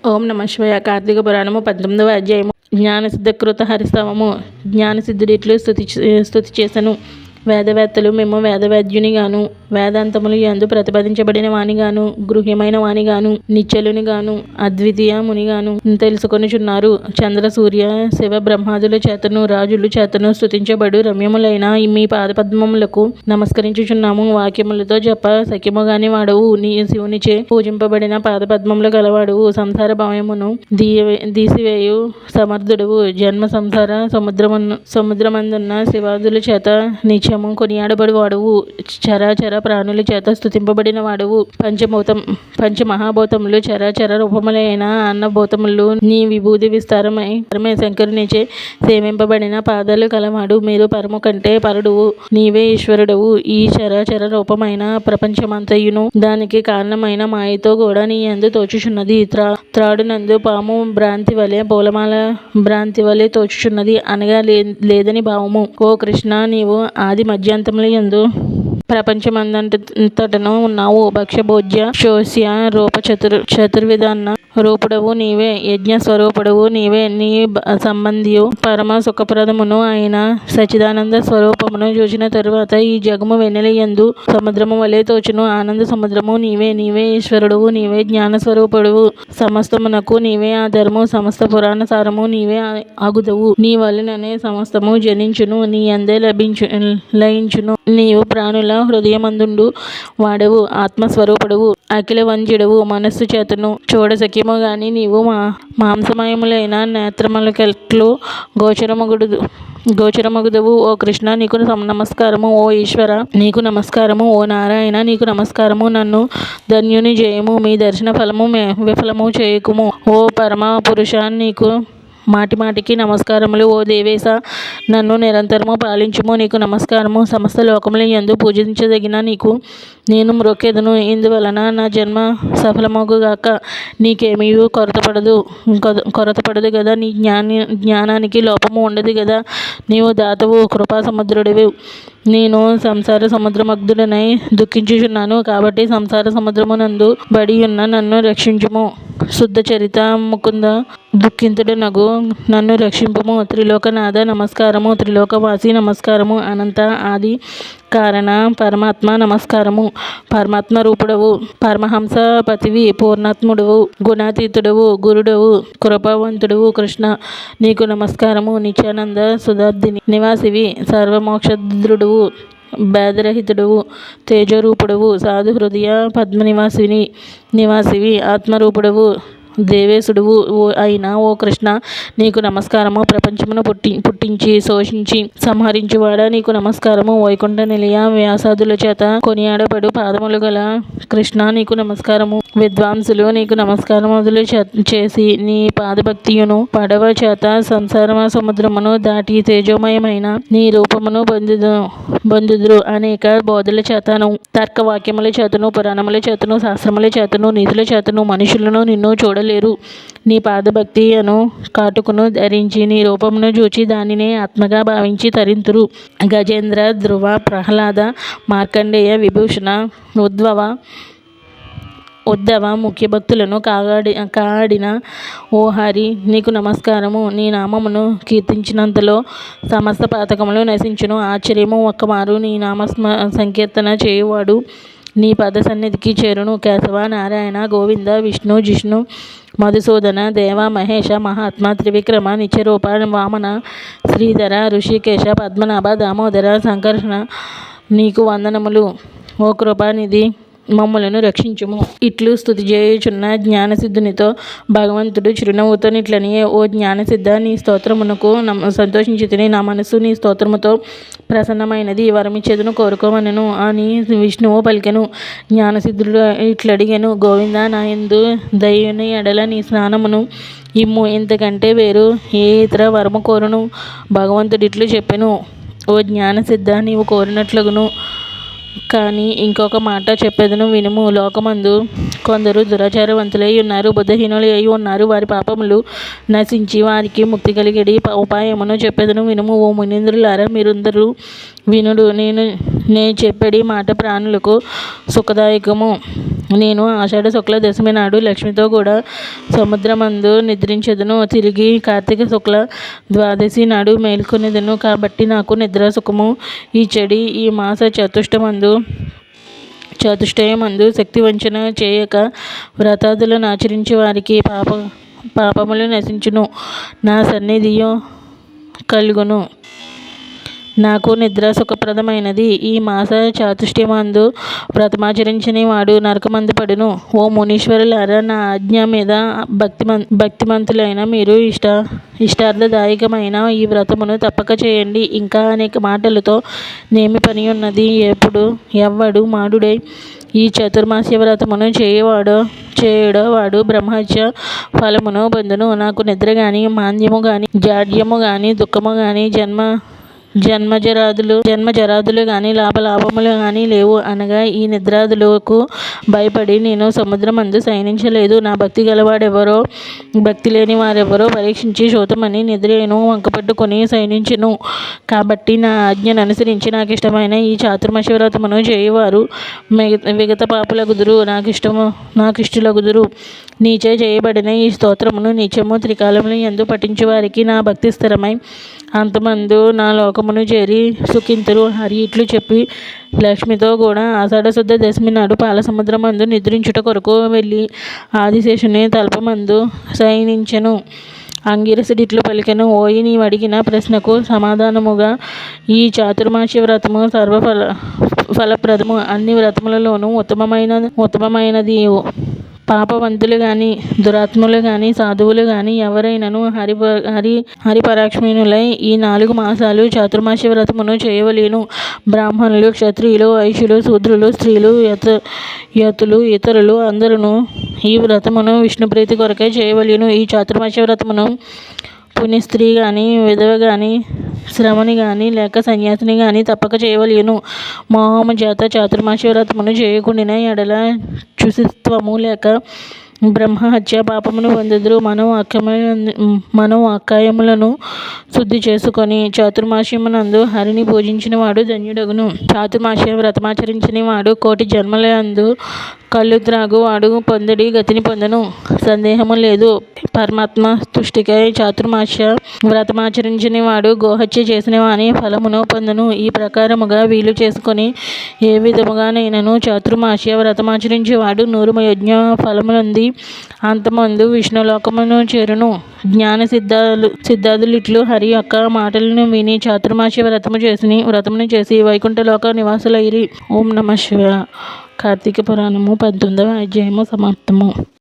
ఓం నమ శివాయ. కార్తీక పురాణము 19వ అధ్యాయము. జ్ఞానసిద్ధకృత హరిస్తవము. జ్ఞానసిద్ధుడిట్లు స్తుతి చేసెను. వేదవేత్తలు మేము వేదవేద్యునిగాను వేదాంతములు యందు ప్రతిపాదించబడిన వానిగాను గృహ్యమైన వానిగాను నిశ్చలునిగాను అద్వితీయ మునిగాను తెలుసుకొనుచున్నారు. చంద్ర సూర్య శివ బ్రహ్మాదుల చేతను రాజులు చేతను స్తుతించబడు రమ్యములైన మీ పాదపద్మములకు నమస్కరించుచున్నాము. వాక్యములతో చెప్ప సఖ్యముగాని వాడవు. నీ శివునిచే పూజింపబడిన పాదపద్మములు గలవాడువు. సంసార భయమును దీసివేయు సమర్థుడువు. జన్మ సంసార సముద్రమందున్న శివాదుల చేత నిత్యము కొనియాడబడి వాడువు. చరాచర ప్రాణుల చేత స్తుతింపబడిన వాడువు. పంచమహాభూతములు చరాచర రూపములైన అన్నభూతములు నీ విభూతి విస్తారమై శంకరునిచే సేవింపబడిన పాదాలు కలవాడు. మీరు పరము కంటే పరుడువు. నీవే ఈశ్వరుడవు. ఈ చరాచర రూపమైన ప్రపంచమంతయును దానికి కారణమైన మాయతో కూడా నీ యందు తోచుచున్నది. త్రాడునందు పాము భ్రాంతి వలె పూలమాల భ్రాంతి వలె తోచుచున్నది అనగా లేదని భావము. ఓ కృష్ణ, నీవు ఆది మధ్యాంతముల యందు ప్రపంచమందంతటను ఉన్నావు. భక్ష్యభోజ్య శోష్య రూప చతుర్విధాన్న రూపుడవు నీవే. యజ్ఞ స్వరూపుడవు నీవే. నీ సంబంధియు పరమ సుఖప్రదమును అయిన సచిదానంద స్వరూపమును చూచిన తరువాత ఈ జగము వెన్నెల యందు సముద్రము వలె తోచును. ఆనంద సముద్రము నీవే. నీవే ఈశ్వరుడువు. నీవే జ్ఞాన స్వరూపుడువు. సమస్తమునకు నీవే ఆధారము. సమస్త పురాణ సారము నీవే అగుదవు. నీ వలననే సమస్తము జనించును. నీ అందే లయించును. నీవు ప్రాణుల హృదయమందుండు వాడవు. ఆత్మస్వరూపుడవు. అఖిల వంజ్యుడవు. మనస్సు చేతను చూడసఖ్యము గాని నీవు మాంసమయములైన నేత్రములకెట్లు గోచరమగుదవు. ఓ కృష్ణ, నీకు నమస్కారము. ఓ ఈశ్వర, నీకు నమస్కారము. ఓ నారాయణ, నీకు నమస్కారము. నన్ను ధన్యుని చేయము. మీ దర్శన ఫలము విఫలము చేయకుము. ఓ పరమ పురుష, నీకు మాటిమాటికి నమస్కారములు. ఓ దేవేశ, నన్ను నిరంతరము పాలించుము. నీకు నమస్కారము. సమస్త లోకముల యందు పూజించదగిన నీకు నేను మ్రొక్కెదను. ఇందువలన నా జన్మ సఫలమగుగాక. నీకేమీయూ కొరతపడదు గదా. నీ జ్ఞానానికి లోపము ఉండదు గదా. నీవు దాతవు, కృపా సముద్రుడివి. నేను సంసార సముద్రమగ్ధుడనై దుఃఖించుచున్నాను. కాబట్టి సంసార సముద్రమునందు బడియున్న నన్ను రక్షించుము. శుద్ధ చరిత ముకుంద దుఃఖింతుడనగు నన్ను రక్షింపుము. త్రిలోకనాథ నమస్కారము. త్రిలోకవాసి నమస్కారము. అనంత ఆది కారణ పరమాత్మ నమస్కారము. పరమాత్మ రూపుడవు. పరమహంస పతివి. పూర్ణాత్ముడవు. గుణాతీతుడవు. గురుడవు. కృపావంతుడవు. కృష్ణ, నీకు నమస్కారము. నిత్యానంద సుధాబ్దిని నివాసివి. సర్వమోక్షద్రుడువు. భేదరహితుడవు. తేజరూపుడవు. సాధు హృదయ నివాసివి. ఆత్మరూపుడవు. దేవేశుడువు అయిన ఓ కృష్ణ, నీకు నమస్కారము. ప్రపంచమును పుట్టించి శోషించి సంహరించువాడా, నీకు నమస్కారము. వైకుంఠ నిలయ వ్యాసాదుల చేత కొనియాడబడు పాదములు గల కృష్ణ, నీకు నమస్కారము. విద్వాంసులు నీకు నమస్కారములు చేసి నీ పాదభక్తియును పడవ చేత సంసార సముద్రమును దాటి తేజోమయమైన నీ రూపమును బంధుదురు. అనేక బోధల చేతను, తర్కవాక్యముల చేతను, పురాణముల చేతను, శాస్త్రముల చేతను, నీతుల చేతను మనుషులను నిన్ను చూడలేరు. నీ పాదభక్తి అను కాటుకును ధరించి నీ రూపమును చూచి దానినే ఆత్మగా భావించి తరింతురు. గజేంద్ర, ధ్రువ, ప్రహ్లాద, మార్కండేయ, విభూషణ, ఉద్ధవ ముఖ్య భక్తులను కాడిన ఓ హరి, నీకు నమస్కారము. నీ నామమును కీర్తించినంతలో సమస్త పాతకములు నశించును. ఆశ్చర్యము ఒక్కమారు నీ నామ సంకీర్తన చేయువాడు నీ పద సన్నిధికి చేరును. కేశవ, నారాయణ, గోవింద, విష్ణు, జిష్ణు, మధుసూదన, దేవ, మహేష, మహాత్మ, త్రివిక్రమ, నిత్యరూప, వామన, శ్రీధర, ఋషికేశ, పద్మనాభ, దామోదర, సంకర్షణ, నీకు వందనములు. ఓ కృపానిధి, మమ్ములను రక్షించుము. ఇట్లు స్తుతి చేయుచున్న జ్ఞానసిద్ధునితో భగవంతుడు చిరునవ్వుతో నిట్లనియే, ఓ జ్ఞానసిద్ధ, నీ స్తోత్రమునకు సంతోషించితిని. నా మనస్సు నీ స్తోత్రముతో ప్రసన్నమైనది. వరమిచ్చేదును కోరుకోమనెను అని విష్ణువు పలికెను. జ్ఞానసిద్ధుడు ఇట్లడిగెను, గోవింద, నా యందు దయ్యుని ఎడల నీ స్నానమును ఇమ్ము. ఇంతకంటే వేరు ఏ ఇతర వరము కోరును? భగవంతుడిట్లు చెప్పెను, ఓ జ్ఞానసిద్ధ, నీవు కోరినట్లును కానీ ఇంకొక మాట చెప్పేదను వినుము. లోకమందు కొందరు దురాచారవంతులై ఉన్నారు, బుద్ధహీనులై ఉన్నారు. వారి పాపములు నశించి వారికి ముక్తి కలిగేడి ఉపాయమును చెప్పేదను వినుము. ఓ మునీంద్రులారా, మీరందరూ వినుడు. నే చెప్పేడి మాట ప్రాణులకు సుఖదాయకము. నేను ఆషాఢ శుక్ల దశమి నాడు లక్ష్మితో కూడా సముద్రమందు నిద్రించెదను. తిరిగి కార్తీక శుక్ల ద్వాదశి నాడు మేల్కొనేదను. కాబట్టి నాకు నిద్రా సుఖము ఈ చెడి. ఈ మాస చతుష్టయమందు శక్తి వంచన చేయక వ్రతాదులను ఆచరించే వారికి పాపములు నశించును, నా సన్నిధియు కలుగును. నాకు నిద్ర సుఖప్రదమైనది. ఈ మాస చాతుష్టయమందు వ్రతమాచరించని వాడు నరకమందు పడును. ఓ మునీశ్వరులారా, నా ఆజ్ఞ మీద భక్తిమంతులైన మీరు ఇష్టార్థదాయకమైన ఈ వ్రతమును తప్పక చేయండి. ఇంకా అనేక మాటలతో నేమి పని ఉన్నది? ఎవ్వడు మాడుడై ఈ చతుర్మాస్య వ్రతమును చేయుడో వాడు బ్రహ్మహత్య ఫలమును పొందును. నాకు నిద్ర గాని, మాంద్యము గాని, జాడ్యము గాని, దుఃఖము గాని, జన్మజరాదులు గాని, లాభములు గాని లేవు అనగా ఈ నిద్రాదులకు భయపడి నేను సముద్రమందు శయనించలేదు. నా భక్తి గలవాడెవరో, భక్తి లేని వారెవరో పరీక్షించి చూతమని నిద్రను వంకపట్టుకుని శయనించెను. కాబట్టి నా ఆజ్ఞను అనుసరించి నాకిష్టమైన ఈ చాతుర్మాస్య వ్రతమును చేయువారు విగత పాపులగుదురు, నాకిష్టులగుదురు. నీచే చేయబడిన ఈ స్తోత్రమును నిత్యము త్రికాలముల యందు పఠించు వారికి నా భక్తి స్థిరమై అంతమందు నా లోకమును చేరి సుఖింతురు. హరి ఇట్లు చెప్పి లక్ష్మితో కూడా ఆషాఢ శుద్ధ దశమి నాడు పాలసముద్రమందు నిద్రించుట కొరకు వెళ్ళి ఆదిశేషుని తల్పమందు శయనించెను. అంగిరసుడిట్లు పలికెను, ఓయి నీవడిగిన ప్రశ్నకు సమాధానముగా ఈ చాతుర్మాస్య వ్రతము ఫలప్రదము. అన్ని వ్రతములలోనూ ఉత్తమమైనది. పాపవంతులు గాని, దురాత్ములు గాని, సాధువులు గాని ఎవరైనను హరిపరాక్ష్మణులై ఈ 4 మాసాలు చాతుర్మాస్య వ్రతమును చేయవలెను. బ్రాహ్మణులు, క్షత్రియులు, వైశ్యులు, శూద్రులు, స్త్రీలు, యతులు, ఇతరులు అందరును ఈ వ్రతమును విష్ణుప్రీతి కొరకే చేయవలెను. ఈ చాతుర్మాస్య వ్రతమును పుణ్యస్త్రీ గాని, విధవ గాని, శ్రమణి గాని, లేక సన్యాసిని గాని తప్పక చేయవలెను. మోహము చేత చాతుర్మాస్య వ్రతమును చేయకుండిన ఎడల చ్యుతిత్వము లేక బ్రహ్మహత్య పాపమును పొందెదరు. మనోవాక్కాయములను శుద్ధి చేసుకొని చాతుర్మాస్యమునందు హరిని పూజించిన వాడు ధన్యుడగును. చాతుర్మాస్య వ్రతమాచరించని వాడు 1,000,000 జన్మలయందు కళ్ళు త్రాగు వాడు పొందడి గతిని పొందను. సందేహము లేదు. పరమాత్మ తుష్టికై చాతుర్మాస్య వ్రతమాచరించని వాడు గోహత్య చేసిన వాని ఫలమును పొందను. ఈ ప్రకారముగా వీలు చేసుకొని ఏ విధముగానైనను చాతుర్మాస్య వ్రతమాచరించే వాడు 100 యజ్ఞ ఫలములొంది అంతమందు విష్ణులోకమును చేరును. జ్ఞాన సిద్ధాదులిట్లు హరి యొక్క మాటలను విని చాతుర్మాస్య వ్రతమును చేసి వైకుంఠలోక నివాసులైరి. ఓం నమః శివాయ. కార్తీక పురాణము 19వ అధ్యాయము సమాప్తము.